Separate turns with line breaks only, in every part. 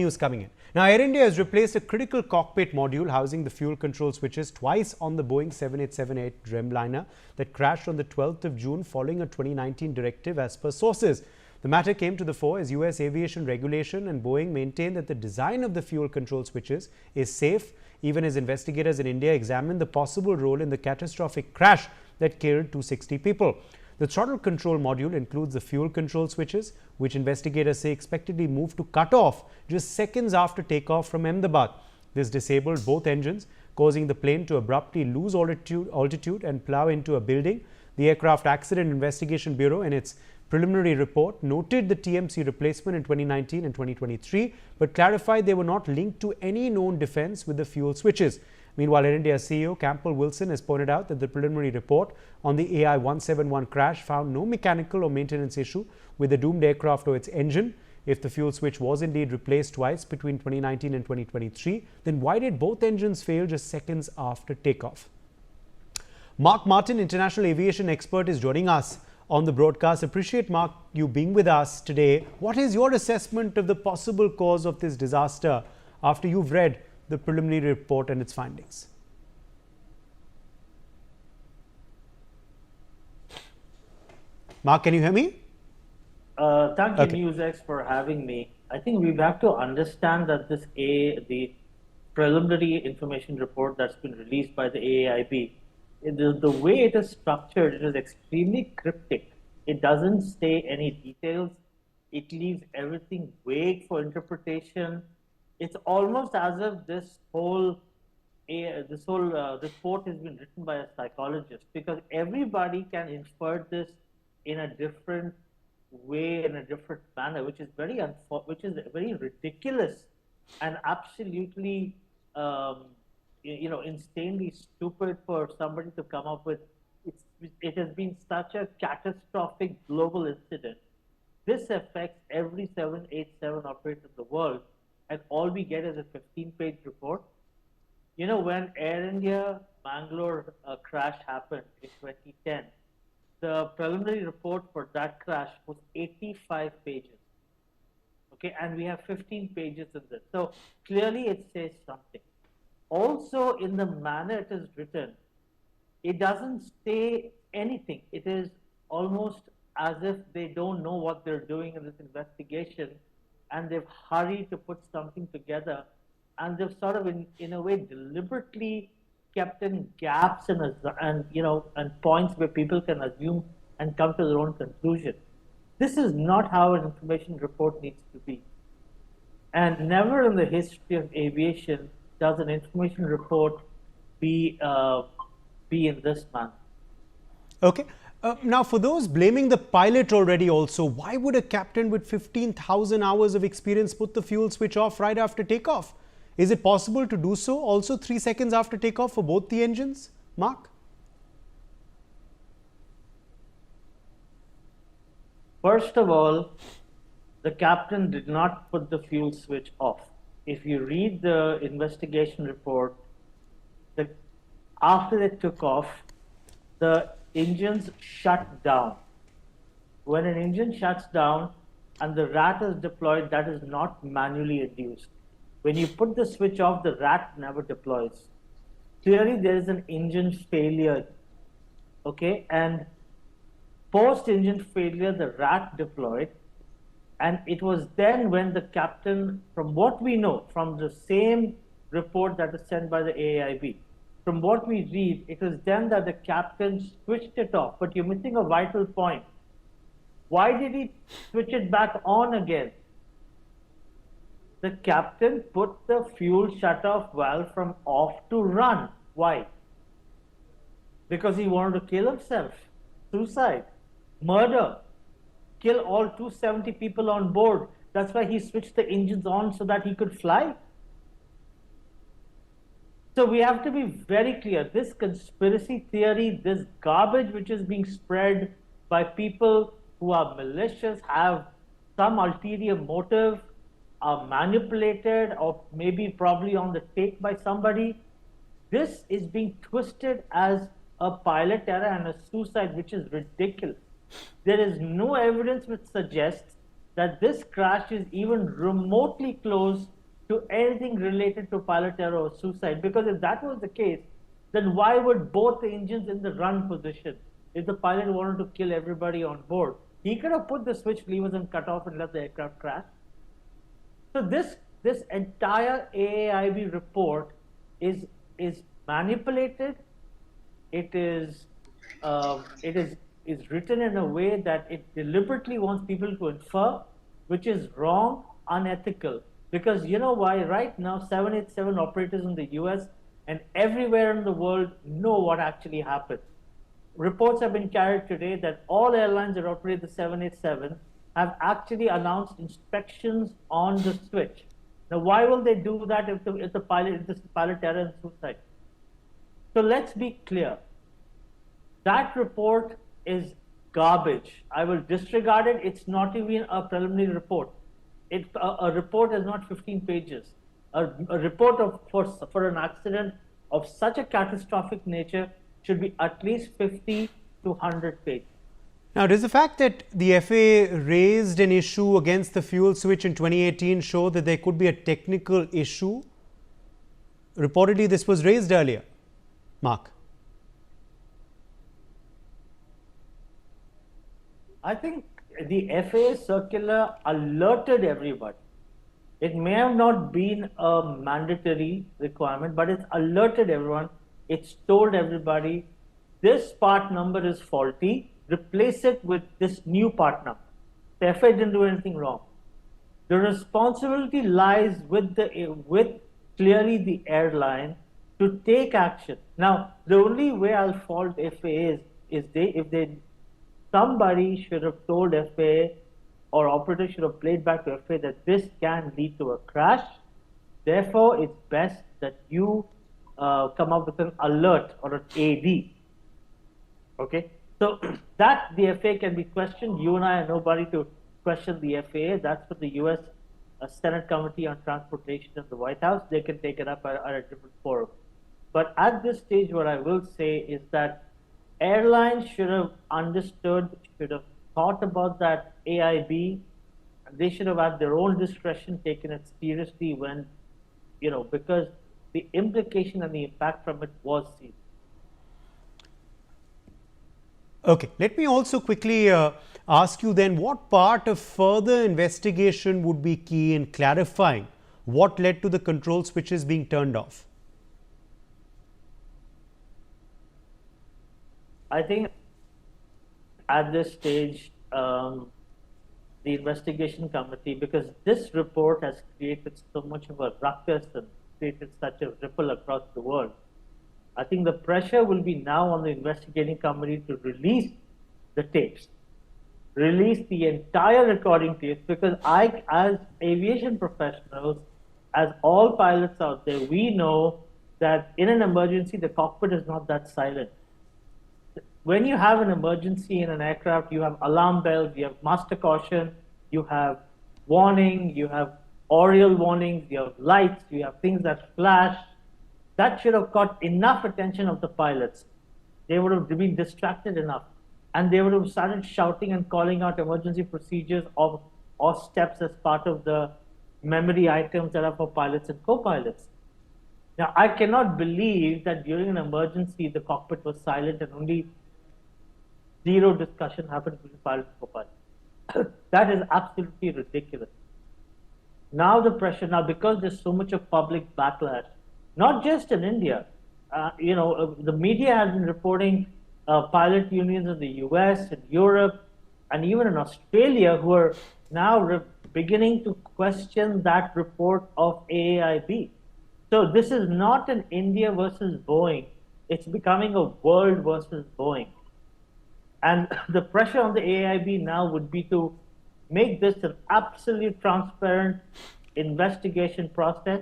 News coming in. Now, Air India has replaced a critical cockpit module housing the fuel control switches twice on the Boeing 7878 Dreamliner that crashed on the 12th of June following a 2019 directive as per sources. The matter came to the fore as US aviation regulation and Boeing maintain that the design of the fuel control switches is safe, even as investigators in India examine the possible role in the catastrophic crash that killed 260 people. The throttle control module includes the fuel control switches, which investigators say expectedly moved to cut off just seconds after takeoff from Ahmedabad. This disabled both engines, causing the plane to abruptly lose altitude and plow into a building. The Aircraft Accident Investigation Bureau, in its preliminary report, noted the TMC replacement in 2019 and 2023, but clarified they were not linked to any known defense with the fuel switches. Meanwhile, Air India CEO Campbell Wilson has pointed out that the preliminary report on the AI-171 crash found no mechanical or maintenance issue with the doomed aircraft or its engine. If the fuel switch was indeed replaced twice between 2019 and 2023, then why did both engines fail just seconds after takeoff? Mark Martin, international aviation expert, is joining us on the broadcast. Appreciate, Mark, you being with us today. What is your assessment of the possible cause of this disaster after you've read the preliminary report and its findings? Mark, can you hear me?
Thank you, NewsX, for having me. I think we have to understand that the preliminary information report that's been released by the AAIB, the way it is structured, it is extremely cryptic. It doesn't say any details. It leaves everything vague for interpretation. It's almost as if this whole report has been written by a psychologist, because everybody can infer this in a different way, in a different manner, which is very ridiculous and absolutely insanely stupid for somebody to come up with. It has been such a catastrophic global incident. This affects every 787 operator in the world, and all we get is a 15-page report. You know, when Air India Bangalore crash happened in 2010, the preliminary report for that crash was 85 pages. Okay, and we have 15 pages in this. So clearly it says something. Also, in the manner it is written, it doesn't say anything. It is almost as if they don't know what they're doing in this investigation, and they've hurried to put something together, and they've sort of in a way deliberately kept in gaps and points where people can assume and come to their own conclusion. This is not how an information report needs to be. And never in the history of aviation does an information report be in this manner.
Okay. Now, for those blaming the pilot already also, why would a captain with 15,000 hours of experience put the fuel switch off right after takeoff? Is it possible to do so also 3 seconds after takeoff for both the engines? Mark?
First of all, the captain did not put the fuel switch off. If you read the investigation report, after they took off, the engines shut down. When an engine shuts down and the rat is deployed, that is not manually induced. When you put the switch off, the rat never deploys. Clearly, there is an engine failure. Okay, and post-engine failure, the rat deployed, and it was then when the captain, from what we know, from the same report that is sent by the AAIB, from what we read, it was then that the captain switched it off. But you're missing a vital point. Why did he switch it back on again? The captain put the fuel shutoff valve from off to run. Why? Because he wanted to kill himself. Suicide. Murder. Kill all 270 people on board. That's why he switched the engines on so that he could fly. So we have to be very clear. This conspiracy theory, this garbage which is being spread by people who are malicious, have some ulterior motive, are manipulated, or maybe probably on the take by somebody. This is being twisted as a pilot error and a suicide, which is ridiculous. There is no evidence which suggests that this crash is even remotely close to anything related to pilot error or suicide. Because if that was the case, then why would both engines in the run position, if the pilot wanted to kill everybody on board, he could have put the switch levers and cut off and let the aircraft crash. So this entire AAIB report is manipulated. It is written in a way that it deliberately wants people to infer, which is wrong, unethical. Because you know why? Right now, 787 operators in the US and everywhere in the world know what actually happened. Reports have been carried today that all airlines that operate the 787 have actually announced inspections on the switch. Now, why will they do that if the pilot error and suicide? So let's be clear. That report is garbage. I will disregard it. It's not even a preliminary report. A report is not 15 pages. A report for an accident of such a catastrophic nature should be at least 50 to 100 pages.
Now, does the fact that the FAA raised an issue against the fuel switch in 2018 show that there could be a technical issue? Reportedly, this was raised earlier. Mark.
I think the FAA circular alerted everybody. It may have not been a mandatory requirement, but it's alerted everyone. It's told everybody, this part number is faulty. Replace it with this new part number. The FAA didn't do anything wrong. The responsibility lies with clearly the airline to take action. Now, the only way I'll fault FAA is somebody should have told FAA or operator should have played back to FAA that this can lead to a crash. Therefore, it's best that you come up with an alert or an AD. Okay, so that the FAA can be questioned. You and I are nobody to question the FAA. That's for the US Senate Committee on Transportation in the White House. They can take it up at a different forum. But at this stage, what I will say is that airlines should have understood, should have thought about that AIB. They should have had their own discretion, taken it seriously when, because the implication and the impact from it was seen.
Okay, let me also quickly ask you then, what part of further investigation would be key in clarifying what led to the control switches being turned off?
I think at this stage, the investigation committee, because this report has created so much of a ruckus and created such a ripple across the world, I think the pressure will be now on the investigating committee to release the tapes, release the entire recording tapes, because as aviation professionals, as all pilots out there, we know that in an emergency, the cockpit is not that silent. When you have an emergency in an aircraft, you have alarm bells, you have master caution, you have warning, you have aural warnings, you have lights, you have things that flash. That should have caught enough attention of the pilots. They would have been distracted enough. And they would have started shouting and calling out emergency procedures or steps as part of the memory items that are for pilots and co-pilots. Now, I cannot believe that during an emergency, the cockpit was silent and only zero discussion happened between pilot and co-pilot. That is absolutely ridiculous. Now the pressure, because there's so much of public backlash, not just in India, the media has been reporting pilot unions in the US, in Europe, and even in Australia, who are now beginning to question that report of AAIB. So this is not an India versus Boeing. It's becoming a world versus Boeing. And the pressure on the AIB now would be to make this an absolutely transparent investigation process.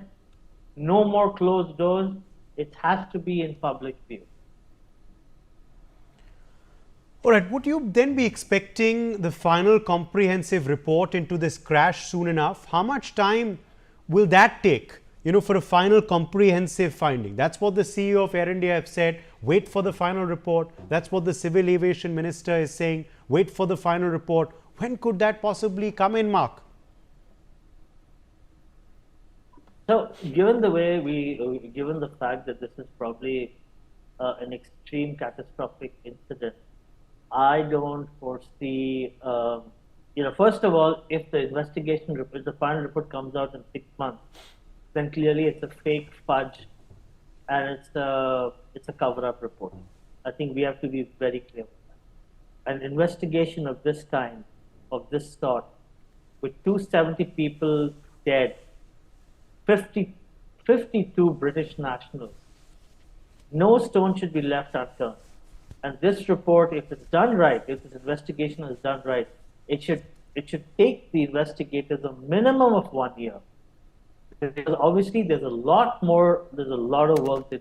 No more closed doors. It has to be in public view.
All right. Would you then be expecting the final comprehensive report into this crash soon enough? How much time will that take, for a final comprehensive finding? That's what the CEO of Air India have said. Wait for the final report. That's what the Civil Aviation Minister is saying. Wait for the final report. When could that possibly come in, Mark?
So, given given the fact that this is probably an extreme catastrophic incident, I don't foresee, first of all, if the if the final report comes out in 6 months, then clearly it's a fake fudge and it's a cover-up report. I think we have to be very clear with that. An investigation of this kind, of this sort, with 270 people dead, 52 British nationals, no stone should be left unturned. And this report, if it's done right, if this investigation is done right, it should take the investigators a minimum of 1 year. Because obviously there's a lot of work they